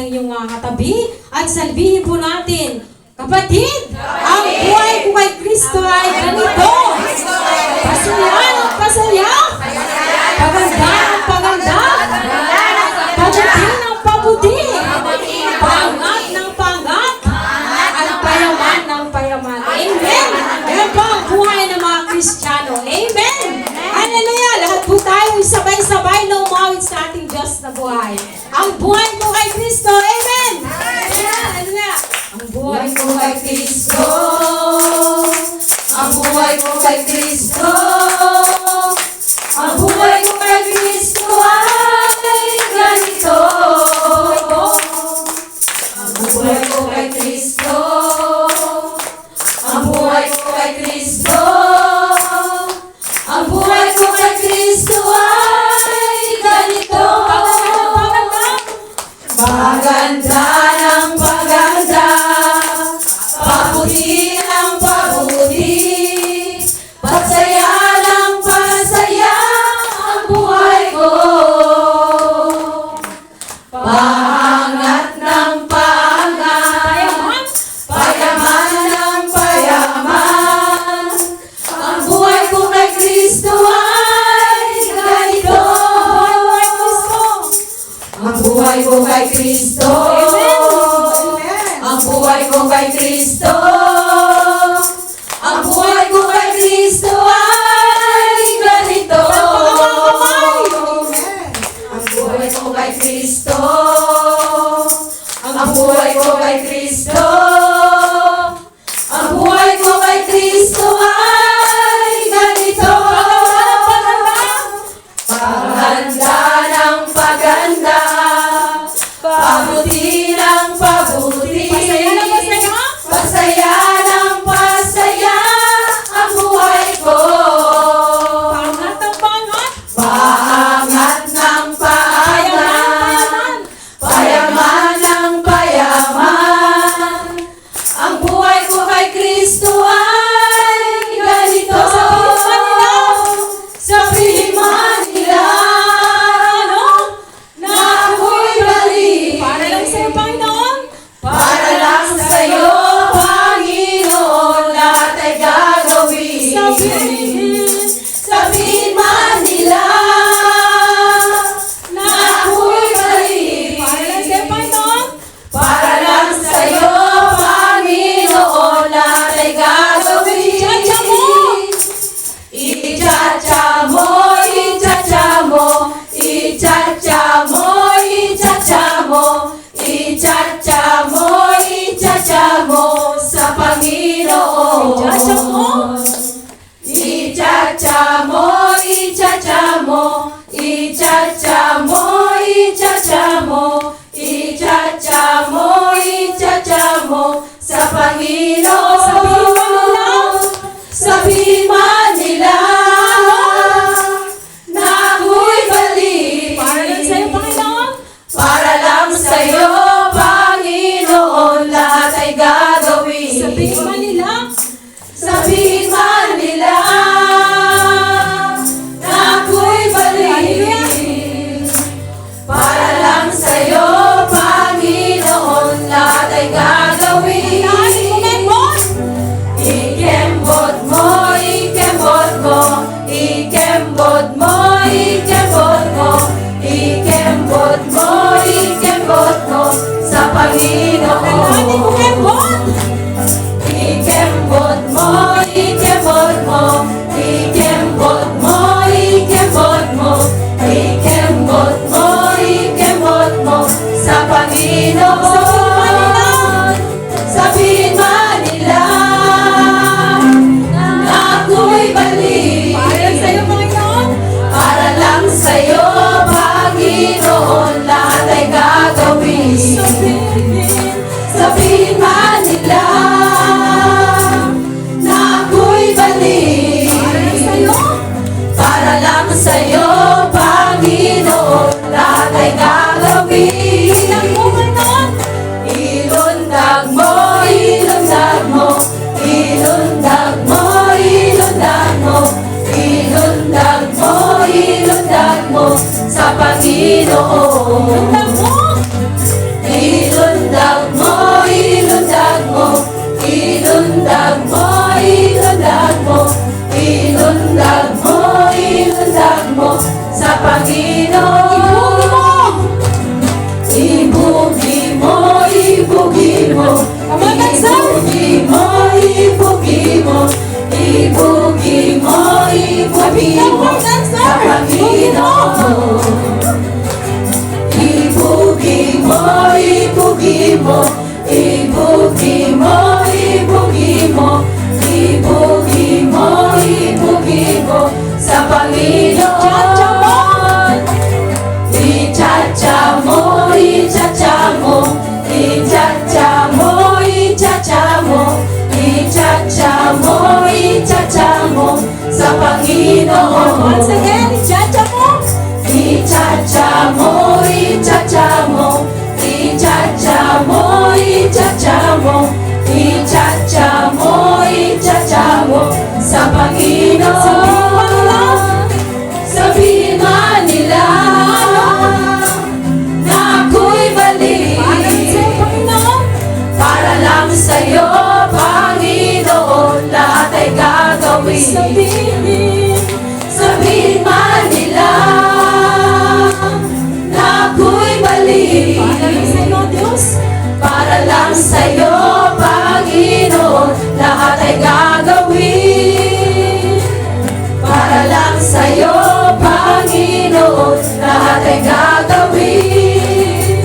inyong mga katabi at salbihin po natin. Kapatid, ang buhay ko kay Kristo ay ganito. Pasaya ng pasaya. Paganda ng paganda. Pabuti ng pabuti. Pangat ng pangat. At payaman ng payaman. Amen. Yan po ang buhay ng mga Kristiyano. Amen. Hallelujah. Lahat po tayo sabay-sabay na umawit sa ating Diyos na buhay. Ang buhay ko kay Kristo. Amen. Hallelujah. Ang buhay ko kay Kristo. Ang buhay ko kay Kristo. Ang buhay ko kay Kristo ay ganito. Ang buhay ko kay Kristo. Ang buhay ko kay Kristo. Ang buhay ko kay Kristo ay ganito. Paganda ng paganda. Pabuti ng pabuti. Pasaya ng pasaya ang buhay ko. Paangat ng paangat. Payaman ng payaman. Ang buhay ko kay Kristo ay ganito. Ang buhay ko kay Kristo. Ang buhay ko kay Kristo. Ang buhay ko kay Kristo ay ganito. Ang buhay ko kay Kristo. Ang buhay ko kay Kristo. Ang buhay ko kay Kristo ay ganito. Paganda ng paganda. Pabuti ng pabuti. Pasaya ng pasaya ang buhay ko. Paangat ng paangat. Paangat ng paangat. Payaman ng payaman. Ang buhay ko kay Kristo ay ganito. Sabihin man nila na ako'y bali. Para lang sa'yo, Panginoon. Para lang sa'yo, Panginoon, lahat ay gagawin. Sabihin man nila na ako'y bali. Para lang sa'yo, Panginoon. Para lang sa'yo, Panginoon, lahat ay gagawin. Ichacha mo. Ichacha mo. Ichacha mo. Ichacha mo. Ichacha mo. Ichacha mo sa Panginoon. Ichacha mo. Ichacha mo. Ichacha mo. Ichacha mo. Ichacha mo. Ichacha mo sa Panginoon. Sabihin man nila na ako'y bali. Para lang sa'yo, Panginoon. Para lang sa'yo, Panginoon, lahat ay gagawin. Sabihin man nila. Sabihin man nila na ako'y bali. Para lang sa'yo, Panginoon, lahat ay gagawin. Ikembot mo, ikembot mo. Ikembot mo, ikembot mo. Ikembot mo, ikembot mo sa Panginoon. Ikembot mo, ikembot mo. Ikembot mo, ikembot mo. Ikembot mo, ikembot mo sa Panginoon. Sabihin man nila na ako'y bali. Para lang sa'yo, Panginoon. Para lang sa'yo, Panginoon, lahat ay gagawin. Sabihin man nila na ako'y bali. Para lang sa'yo, Panginoon, lahat ay gagawin. Ilundag mo, ilundag mo. Ilundag mo, ilundag mo. Ilundag mo, ilundag mo sa Panginoon. Ilundag mo. Ibugin mo, ibugin mo, ibugin mo, ibugin mo, ibugin mo, ibugin mo sa Panginoon. Ichacha mo, ichacha mo, ichacha mo, ichacha mo, ichacha mo, ichacha mo sa Panginoon. Once again, chacha mo. Ichacha mo, ichacha mo, ichacha mo, ichacha mo, ichacha mo, ichacha mo sa Panginoon. Sabihin man nila na ako'y mali, para lang sa'yo, Panginoon, lahat ay gagawin. Sabihin man nila na ako'y mali, para lang sa'yo, Panginoon, lahat ay gagawin. Para lang sa'yo, Panginoon, lahat ay gagawin.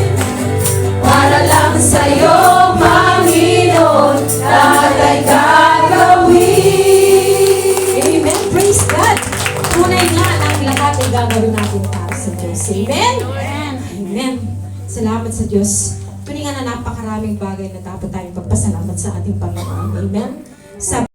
Para lang sa'yo, Panginoon, lahat ay gagawin. Amen. Praise God. Tunay nga na ang lahat ay gagawin natin para sa Diyos. Amen. Amen. Salamat sa Diyos. Tunay nga na napakaraming bagay na dapat tayong pagpasalamat sa ating Panginoon. Amen. Sa